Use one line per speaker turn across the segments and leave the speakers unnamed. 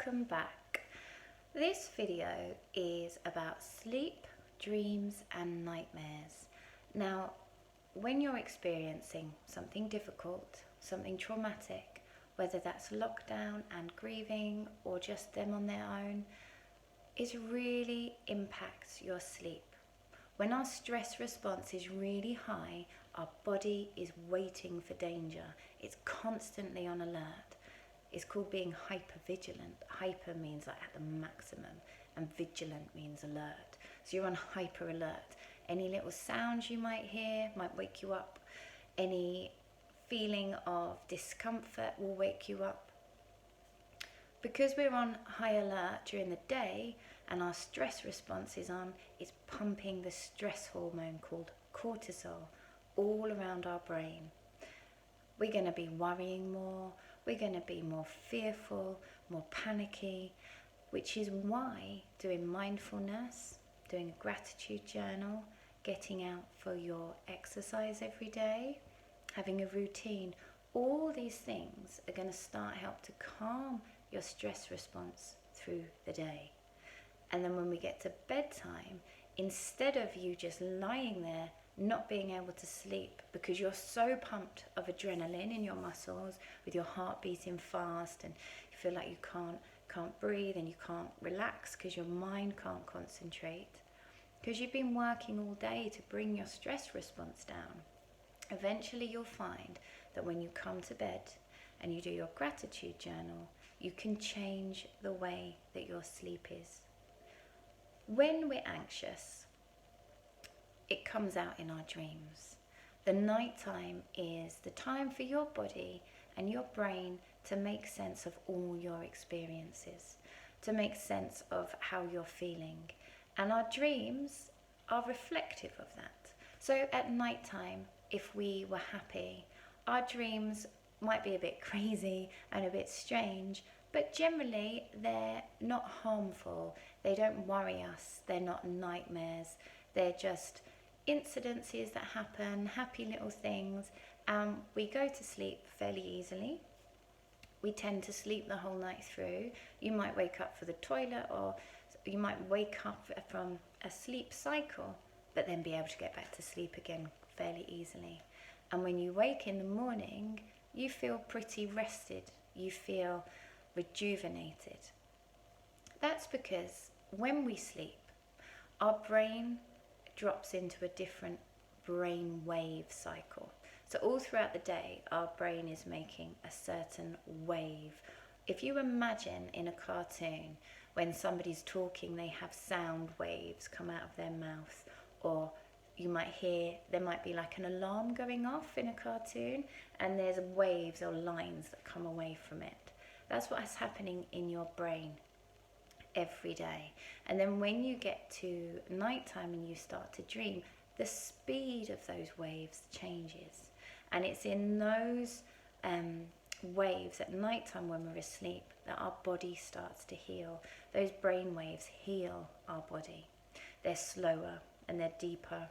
welcome back. This video is about sleep, dreams and nightmares. Now, when you're experiencing something difficult, something traumatic, whether that's lockdown and grieving or just them on their own, it really impacts your sleep. When our stress response is really high, our body is waiting for danger. It's constantly on alert. It's called being hyper-vigilant. Hyper means like at the maximum, and vigilant means alert. So you're on hyper alert. Any little sounds you might hear might wake you up. Any feeling of discomfort will wake you up. Because we're on high alert during the day and our stress response is on, it's pumping the stress hormone called cortisol all around our brain. We're going to be worrying more, we're going to be more fearful, more panicky, which is why doing mindfulness, doing a gratitude journal, getting out for your exercise every day, having a routine, all these things are going to start help to calm your stress response through the day. And then when we get to bedtime, instead of you just lying there not being able to sleep because you're so pumped of adrenaline in your muscles with your heart beating fast and you feel like you can't breathe and you can't relax because your mind can't concentrate, because you've been working all day to bring your stress response down, eventually you'll find that when you come to bed and you do your gratitude journal, you can change the way that your sleep is. When we're anxious, it comes out in our dreams. The nighttime is the time for your body and your brain to make sense of all your experiences, to make sense of how you're feeling. And our dreams are reflective of that. So at nighttime, if we were happy, our dreams might be a bit crazy and a bit strange, but generally they're not harmful. They don't worry us. They're not nightmares. They're just incidences that happen, happy little things, and we go to sleep fairly easily. We tend to sleep the whole night through. You might wake up for the toilet, or you might wake up from a sleep cycle, but then be able to get back to sleep again fairly easily. And when you wake in the morning, you feel pretty rested. You feel rejuvenated. That's because when we sleep, our brain drops into a different brain wave cycle. So all throughout the day, our brain is making a certain wave. If you imagine in a cartoon, when somebody's talking, they have sound waves come out of their mouth, or you might hear, there might be like an alarm going off in a cartoon, and there's waves or lines that come away from it. That's what's happening in your brain every day. And then when you get to nighttime and you start to dream, the speed of those waves changes. And it's in those waves at nighttime when we're asleep that our body starts to heal. Those brain waves heal our body. They're slower and they're deeper.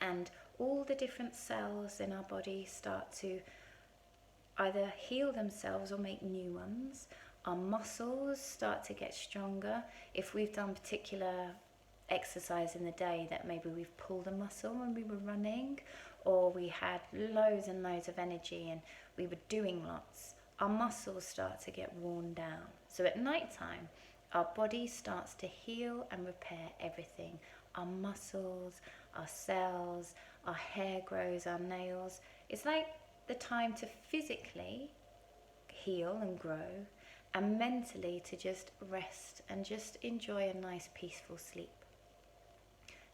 And all the different cells in our body start to either heal themselves or make new ones. Our muscles start to get stronger. If we've done particular exercise in the day that maybe we've pulled a muscle when we were running, or we had loads and loads of energy and we were doing lots, our muscles start to get worn down. So at nighttime, our body starts to heal and repair everything. Our muscles, our cells, our hair grows, our nails. It's like the time to physically heal and grow, and mentally to just rest and just enjoy a nice peaceful sleep.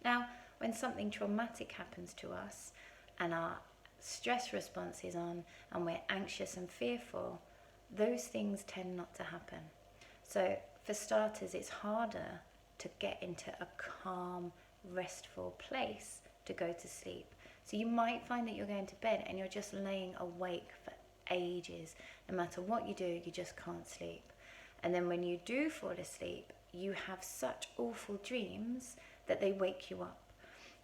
Now, when something traumatic happens to us and our stress response is on and we're anxious and fearful, those things tend not to happen. So for starters, it's harder to get into a calm, restful place to go to sleep. So you might find that you're going to bed and you're just laying awake for ages. No matter what you do, you just can't sleep. And then when you do fall asleep, you have such awful dreams that they wake you up.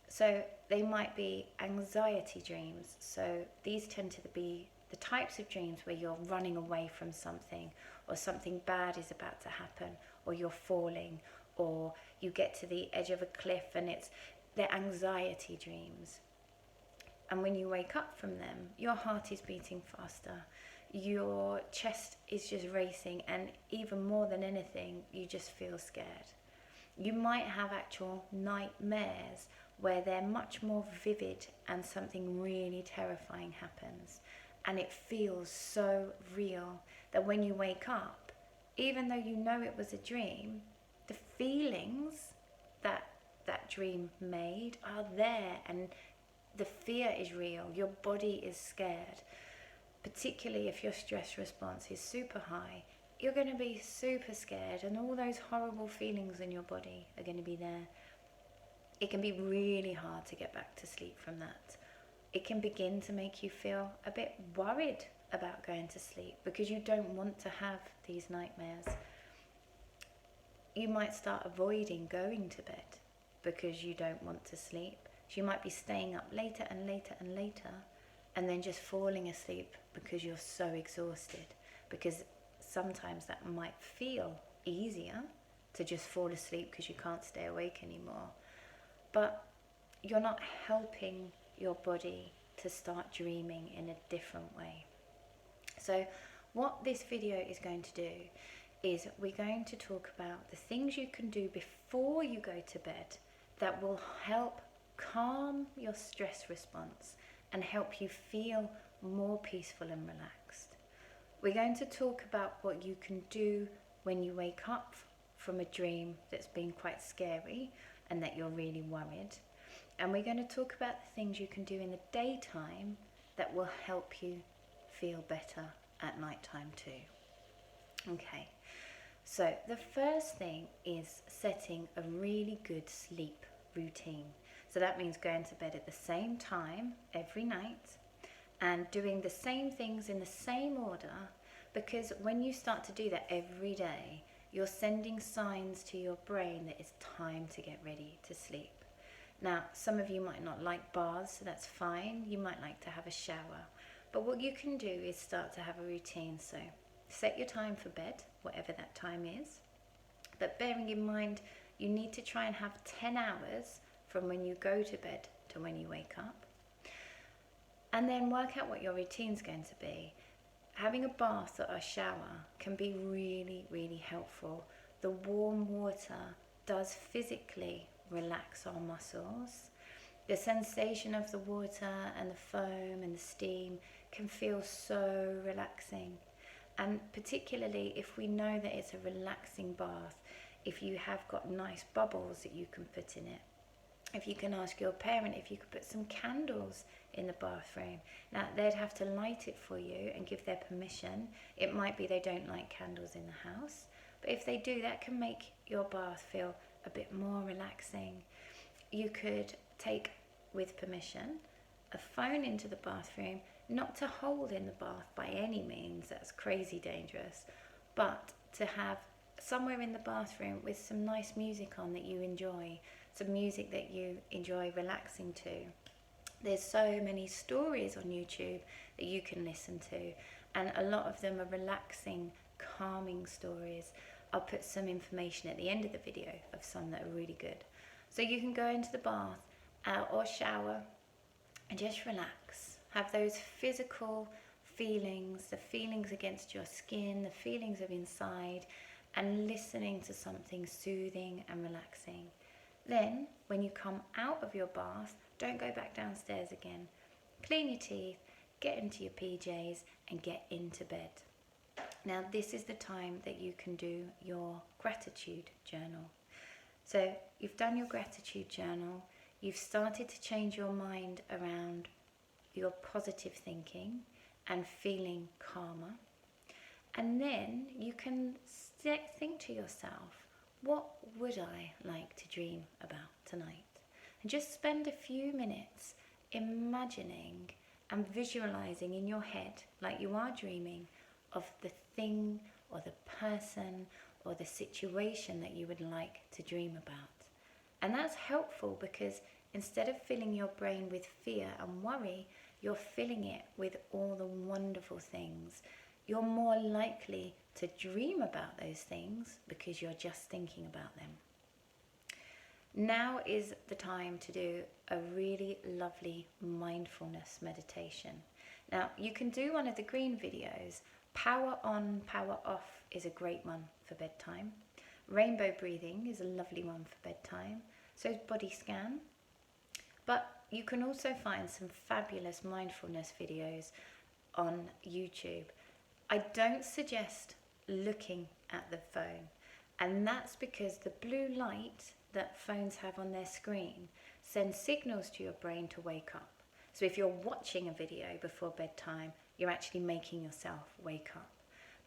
So they might be anxiety dreams. So these tend to be the types of dreams where you're running away from something, or something bad is about to happen, or you're falling, or you get to the edge of a cliff, and they're anxiety dreams. And when you wake up from them, your heart is beating faster, your chest is just racing, and even more than anything, you just feel scared. You might have actual nightmares where they're much more vivid and something really terrifying happens. And it feels so real that when you wake up, even though you know it was a dream, the feelings that that dream made are there, and the fear is real. Your body is scared. Particularly if your stress response is super high, you're going to be super scared, and all those horrible feelings in your body are going to be there. It can be really hard to get back to sleep from that. It can begin to make you feel a bit worried about going to sleep because you don't want to have these nightmares. You might start avoiding going to bed because you don't want to sleep. So you might be staying up later and later and later, and then just falling asleep because you're so exhausted. Because sometimes that might feel easier to just fall asleep because you can't stay awake anymore. But you're not helping your body to start dreaming in a different way. So what this video is going to do is we're going to talk about the things you can do before you go to bed that will help calm your stress response and help you feel more peaceful and relaxed. We're going to talk about what you can do when you wake up from a dream that's been quite scary and that you're really worried. And we're going to talk about the things you can do in the daytime that will help you feel better at nighttime too. Okay, so the first thing is setting a really good sleep routine. So that means going to bed at the same time every night and doing the same things in the same order, because when you start to do that every day, you're sending signs to your brain that it's time to get ready to sleep. Now, some of you might not like baths, so that's fine. You might like to have a shower. But what you can do is start to have a routine. So set your time for bed, whatever that time is. But bearing in mind, you need to try and have 10 hours from when you go to bed to when you wake up. And then work out what your routine's going to be. Having a bath or a shower can be really, really helpful. The warm water does physically relax our muscles. The sensation of the water and the foam and the steam can feel so relaxing. And particularly if we know that it's a relaxing bath, if you have got nice bubbles that you can put in it. If you can ask your parent if you could put some candles in the bathroom. Now, they'd have to light it for you and give their permission. It might be they don't like candles in the house, but if they do, that can make your bath feel a bit more relaxing. You could take, with permission, a phone into the bathroom, not to hold in the bath by any means, that's crazy dangerous, but to have somewhere in the bathroom with some nice music on that you enjoy, some music that you enjoy relaxing to. There's so many stories on YouTube that you can listen to, and a lot of them are relaxing, calming stories. I'll put some information at the end of the video of some that are really good. So you can go into the bath or shower and just relax. Have those physical feelings, the feelings against your skin, the feelings of inside, and listening to something soothing and relaxing. Then, when you come out of your bath, don't go back downstairs again. Clean your teeth, get into your PJs, and get into bed. Now, this is the time that you can do your gratitude journal. So, you've done your gratitude journal, you've started to change your mind around your positive thinking and feeling calmer. And then you can think to yourself, what would I like to dream about tonight? And just spend a few minutes imagining and visualizing in your head, like you are dreaming, of the thing or the person or the situation that you would like to dream about. And that's helpful because instead of filling your brain with fear and worry, you're filling it with all the wonderful things. You're more likely to dream about those things because you're just thinking about them. Now is the time to do a really lovely mindfulness meditation. Now, you can do one of the green videos. Power on, power off is a great one for bedtime. Rainbow breathing is a lovely one for bedtime. So is body scan. But you can also find some fabulous mindfulness videos on YouTube. I don't suggest looking at the phone, and that's because the blue light that phones have on their screen sends signals to your brain to wake up. So if you're watching a video before bedtime, you're actually making yourself wake up.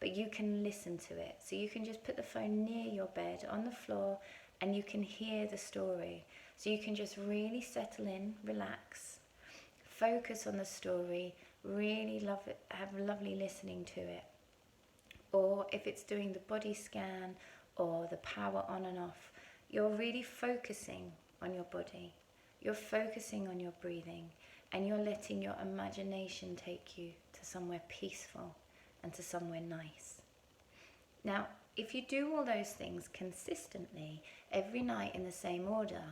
But you can listen to it. So you can just put the phone near your bed on the floor and you can hear the story. So you can just really settle in, relax, focus on the story, really love it, have lovely listening to it. Or if it's doing the body scan or the power on and off, you're really focusing on your body. You're focusing on your breathing, and you're letting your imagination take you to somewhere peaceful and to somewhere nice. Now, if you do all those things consistently every night in the same order,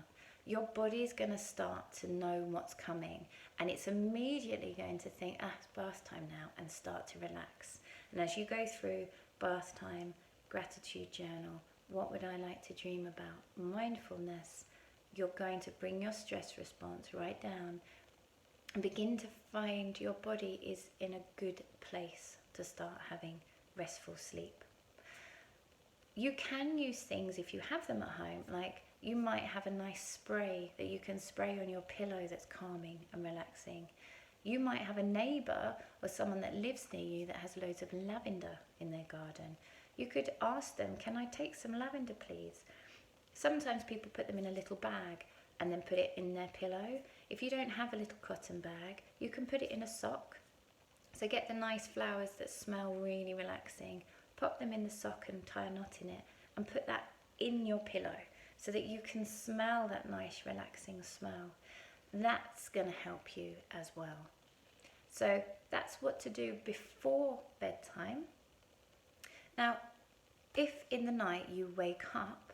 your body is going to start to know what's coming, and it's immediately going to think, it's bath time now, and start to relax. And as you go through bath time, gratitude journal, what would I like to dream about, mindfulness, you're going to bring your stress response right down and begin to find your body is in a good place to start having restful sleep. You can use things if you have them at home, like you might have a nice spray that you can spray on your pillow that's calming and relaxing. You might have a neighbour or someone that lives near you that has loads of lavender in their garden. You could ask them, can I take some lavender please? Sometimes people put them in a little bag and then put it in their pillow. If you don't have a little cotton bag, you can put it in a sock. So get the nice flowers that smell really relaxing, pop them in the sock and tie a knot in it and put that in your pillow so that you can smell that nice relaxing smell. That's going to help you as well. So that's what to do before bedtime. Now, if in the night you wake up,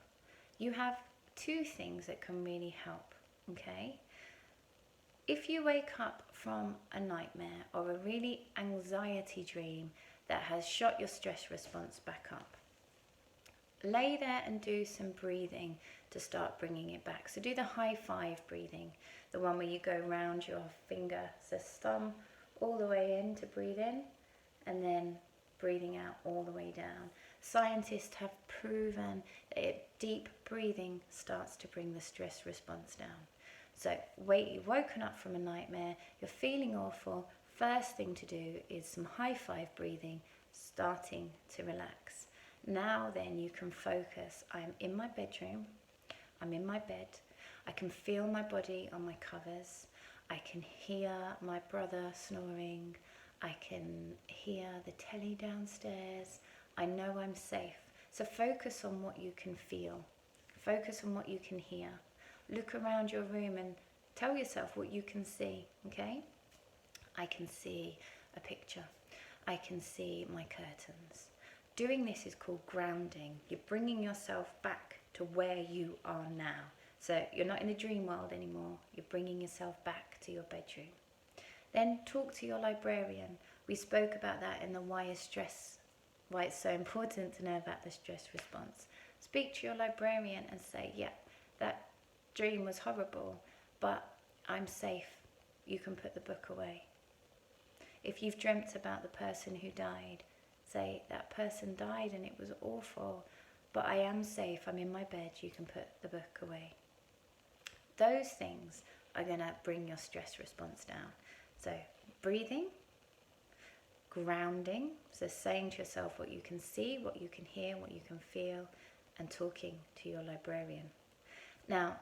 you have two things that can really help, okay? If you wake up from a nightmare or a really anxiety dream that has shot your stress response back up, lay there and do some breathing to start bringing it back. So do the high five breathing, the one where you go round your finger, so thumb all the way in to breathe in, and then breathing out all the way down. Scientists have proven that deep breathing starts to bring the stress response down. So you've woken up from a nightmare, you're feeling awful, first thing to do is some high five breathing, starting to relax. Now then you can focus. I'm in my bedroom, I'm in my bed, I can feel my body on my covers, I can hear my brother snoring, I can hear the telly downstairs, I know I'm safe. So focus on what you can feel, focus on what you can hear. Look around your room and tell yourself what you can see, okay? I can see a picture, I can see my curtains. Doing this is called grounding. You're bringing yourself back to where you are now. So you're not in the dream world anymore. You're bringing yourself back to your bedroom. Then talk to your librarian. We spoke about that in the why it's so important to know about the stress response. Speak to your librarian and say, yeah, that dream was horrible, but I'm safe. You can put the book away. If you've dreamt about the person who died, say that person died and it was awful, but I am safe, I'm in my bed, you can put the book away. Those things are going to bring your stress response down. So breathing, grounding, so saying to yourself what you can see, what you can hear, what you can feel, and talking to your librarian. Now,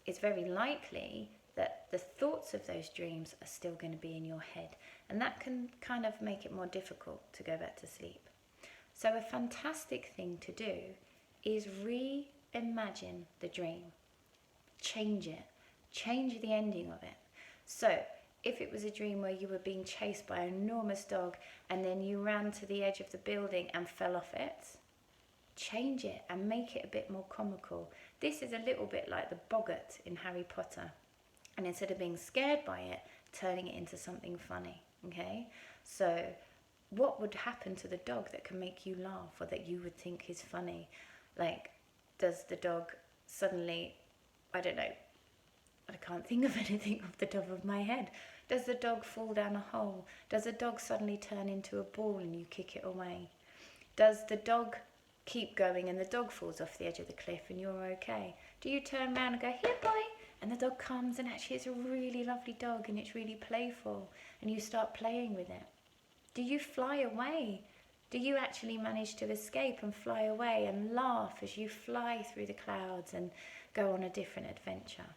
it's very likely that the thoughts of those dreams are still going to be in your head, and that can kind of make it more difficult to go back to sleep. So a fantastic thing to do is reimagine the dream. Change it. Change the ending of it. So if it was a dream where you were being chased by an enormous dog and then you ran to the edge of the building and fell off it, change it and make it a bit more comical. This is a little bit like the boggart in Harry Potter. And instead of being scared by it, turning it into something funny, okay? So what would happen to the dog that can make you laugh or that you would think is funny? Like, does the dog suddenly, I don't know, I can't think of anything off the top of my head. Does the dog fall down a hole? Does the dog suddenly turn into a ball and you kick it away? Does the dog keep going and the dog falls off the edge of the cliff and you're okay? Do you turn around and go, here boy, and the dog comes and actually it's a really lovely dog and it's really playful and you start playing with it? Do you fly away? Do you actually manage to escape and fly away and laugh as you fly through the clouds and go on a different adventure?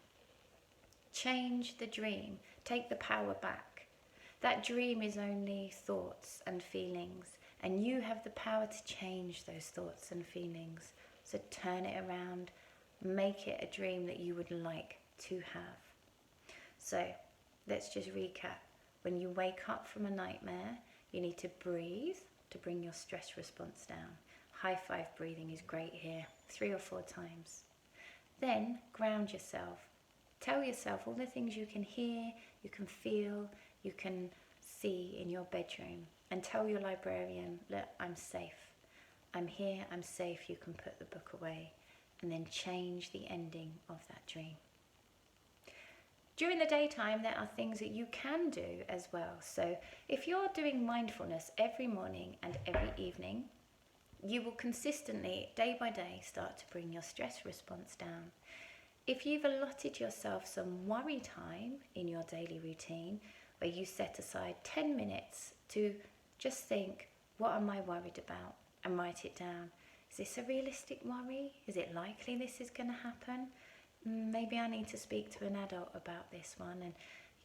Change the dream. Take the power back. That dream is only thoughts and feelings, and you have the power to change those thoughts and feelings. So turn it around, make it a dream that you would like to have. So let's just recap. When you wake up from a nightmare, you need to breathe to bring your stress response down. High five breathing is great here, 3 or 4 times. Then ground yourself. Tell yourself all the things you can hear, you can feel, you can see in your bedroom. And tell your librarian, look, I'm safe. I'm here, I'm safe, you can put the book away. And then change the ending of that dream. During the daytime, there are things that you can do as well. So if you're doing mindfulness every morning and every evening, you will consistently, day by day, start to bring your stress response down. If you've allotted yourself some worry time in your daily routine, where you set aside 10 minutes to just think, what am I worried about? And write it down. Is this a realistic worry? Is it likely this is going to happen? Maybe I need to speak to an adult about this one, and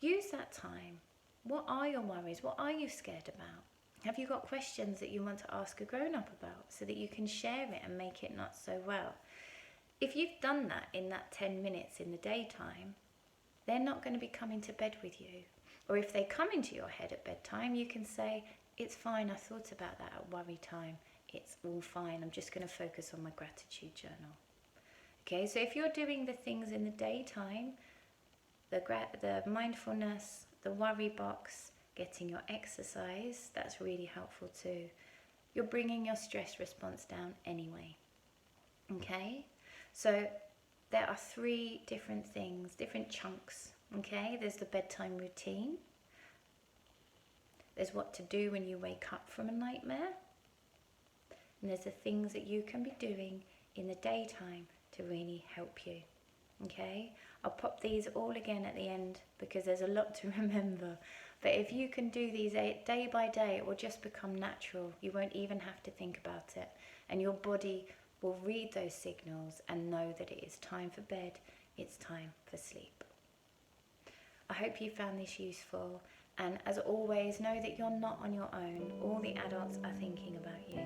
use that time. What are your worries? What are you scared about? Have you got questions that you want to ask a grown-up about so that you can share it and make it not so well? If you've done that in that 10 minutes in the daytime, they're not going to be coming to bed with you. Or if they come into your head at bedtime, you can say, it's fine, I thought about that at worry time. It's all fine, I'm just going to focus on my gratitude journal. Okay, so if you're doing the things in the daytime, the mindfulness, the worry box, getting your exercise, that's really helpful too. You're bringing your stress response down anyway. Okay, so there are 3 different things, different chunks. Okay, there's the bedtime routine. There's what to do when you wake up from a nightmare. And there's the things that you can be doing in the daytime to really help you. Okay, I'll pop these all again at the end because there's a lot to remember. But if you can do these day by day, it will just become natural. You won't even have to think about it. And your body will read those signals and know that it is time for bed, it's time for sleep. I hope you found this useful. And as always, know that you're not on your own. All the adults are thinking about you.